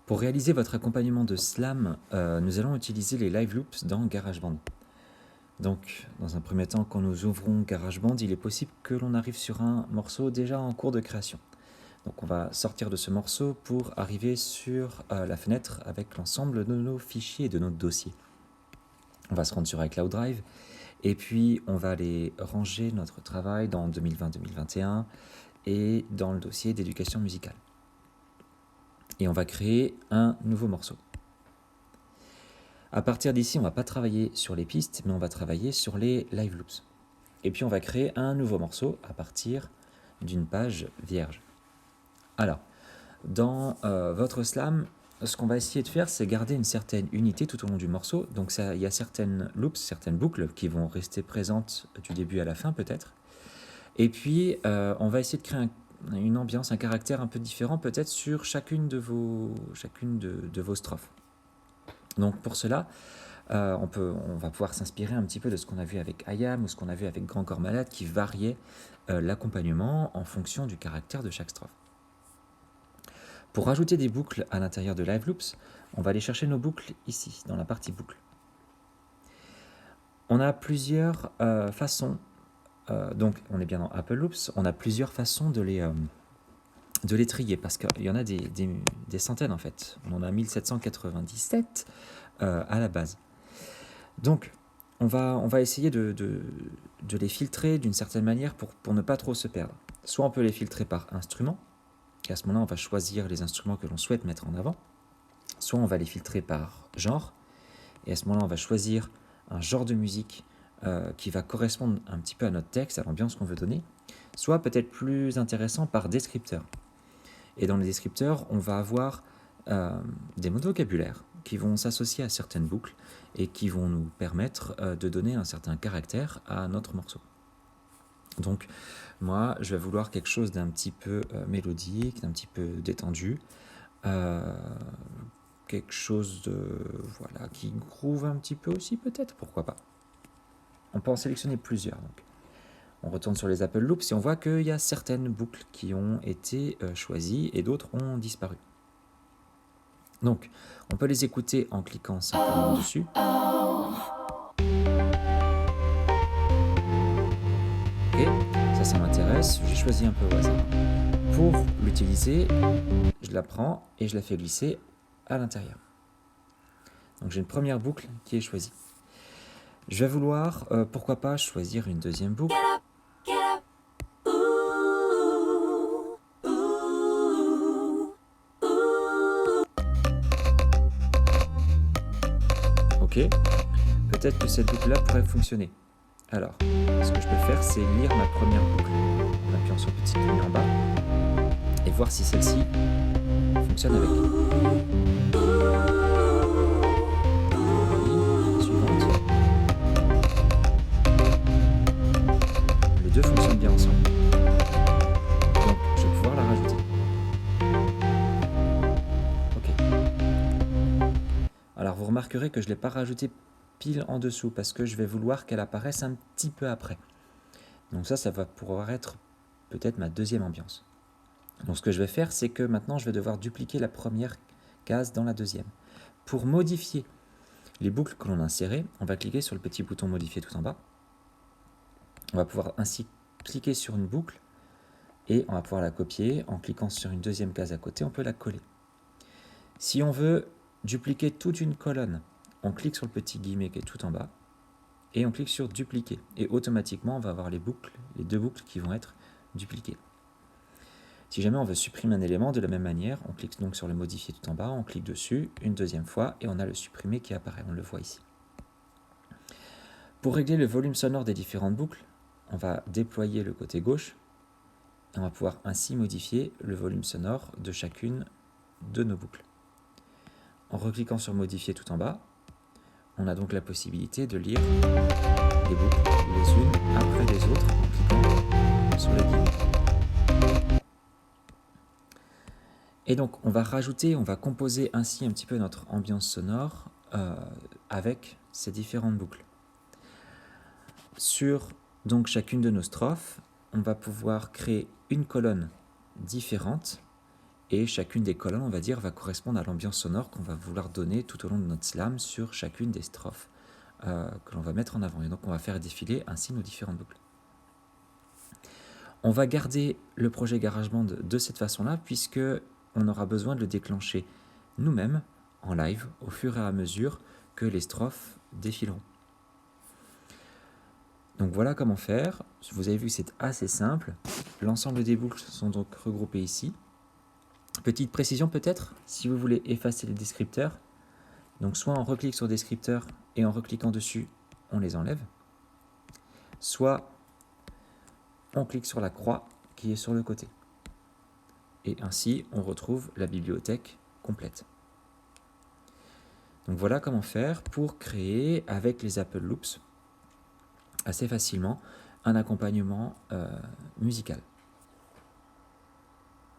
Pour réaliser votre accompagnement de slam, nous allons utiliser les live loops dans GarageBand. Donc, dans un premier temps, quand nous ouvrons GarageBand, il est possible que l'on arrive sur un morceau déjà en cours de création. Donc on va sortir de ce morceau pour arriver sur la fenêtre avec l'ensemble de nos fichiers et de notre dossier. On va se rendre sur iCloud Drive et puis on va aller ranger notre travail dans 2020-2021 et dans le dossier d'éducation musicale. Et on va créer un nouveau morceau. À partir d'ici, on ne va pas travailler sur les pistes, mais on va travailler sur les live loops. Et puis on va créer un nouveau morceau à partir d'une page vierge. Alors, dans votre slam, ce qu'on va essayer de faire, c'est garder une certaine unité tout au long du morceau. Donc il y a certaines loops, certaines boucles qui vont rester présentes du début à la fin peut-être. Et puis, on va essayer de créer une ambiance, un caractère un peu différent peut-être sur chacune de vos strophes. Donc pour cela, on va pouvoir s'inspirer un petit peu de ce qu'on a vu avec IAM ou ce qu'on a vu avec Grand Corps Malade qui variait l'accompagnement en fonction du caractère de chaque strophe. Pour rajouter des boucles à l'intérieur de Live Loops, on va aller chercher nos boucles ici, dans la partie boucle. On a plusieurs façons, donc on est bien dans Apple Loops, on a plusieurs façons de les trier, parce qu'il y en a des centaines en fait. On en a 1797 à la base. Donc, on va essayer de les filtrer d'une certaine manière pour ne pas trop se perdre. Soit on peut les filtrer par instrument, et à ce moment-là, on va choisir les instruments que l'on souhaite mettre en avant. Soit on va les filtrer par genre, et à ce moment-là, on va choisir un genre de musique qui va correspondre un petit peu à notre texte, à l'ambiance qu'on veut donner. Soit peut-être plus intéressant par descripteur. Et dans les descripteurs, on va avoir des mots de vocabulaire qui vont s'associer à certaines boucles et qui vont nous permettre de donner un certain caractère à notre morceau. Donc moi, je vais vouloir quelque chose d'un petit peu mélodique, d'un petit peu détendu, quelque chose qui groove un petit peu aussi peut-être, pourquoi pas. On peut en sélectionner plusieurs. Donc. On retourne sur les Apple Loops et on voit qu'il y a certaines boucles qui ont été choisies et d'autres ont disparu. Donc, on peut les écouter en cliquant simplement dessus. Ok, ça m'intéresse. J'ai choisi un peu au hasard. Pour l'utiliser, je la prends et je la fais glisser à l'intérieur. Donc, j'ai une première boucle qui est choisie. Je vais vouloir, pourquoi pas, choisir une deuxième boucle. Ok, peut-être que cette boucle-là pourrait fonctionner. Alors, ce que je peux faire, c'est lire ma première boucle en appuyant sur petite ligne en bas et voir si celle-ci fonctionne avec. Suivante. Les deux fonctionnent bien ensemble. Donc, je vais pouvoir la rajouter. Ok. Alors, vous remarquerez que je ne l'ai pas rajoutée pile en dessous parce que je vais vouloir qu'elle apparaisse un petit peu après. Donc ça va pouvoir être peut-être ma deuxième ambiance. Donc ce que je vais faire, c'est que maintenant je vais devoir dupliquer la première case dans la deuxième. Pour modifier les boucles que l'on a insérées, on va cliquer sur le petit bouton modifier tout en bas. On va pouvoir ainsi cliquer sur une boucle et on va pouvoir la copier. En cliquant sur une deuxième case à côté, on peut la coller. Si on veut dupliquer toute une colonne, on clique sur le petit guillemet qui est tout en bas et on clique sur dupliquer. Et automatiquement, on va avoir les deux boucles qui vont être dupliquées. Si jamais on veut supprimer un élément, de la même manière, on clique donc sur le modifier tout en bas, on clique dessus une deuxième fois et on a le supprimer qui apparaît, on le voit ici. Pour régler le volume sonore des différentes boucles, on va déployer le côté gauche et on va pouvoir ainsi modifier le volume sonore de chacune de nos boucles. En recliquant sur modifier tout en bas, on a donc la possibilité de lire les boucles les unes après les autres en cliquant sur les guillemets. Et donc on va composer ainsi un petit peu notre ambiance sonore avec ces différentes boucles. Sur donc chacune de nos strophes, on va pouvoir créer une colonne différente et chacune des colonnes, on va dire, va correspondre à l'ambiance sonore qu'on va vouloir donner tout au long de notre slam sur chacune des strophes que l'on va mettre en avant. Et donc on va faire défiler ainsi nos différentes boucles. On va garder le projet GarageBand de cette façon-là, puisque on aura besoin de le déclencher nous-mêmes en live au fur et à mesure que les strophes défileront. Donc voilà comment faire. Vous avez vu que c'est assez simple. L'ensemble des boucles sont donc regroupées ici. Petite précision peut-être, si vous voulez effacer les descripteurs, donc soit on reclique sur descripteurs et en recliquant dessus, on les enlève, soit on clique sur la croix qui est sur le côté. Et ainsi, on retrouve la bibliothèque complète. Donc voilà comment faire pour créer avec les Apple Loops assez facilement un accompagnement musical.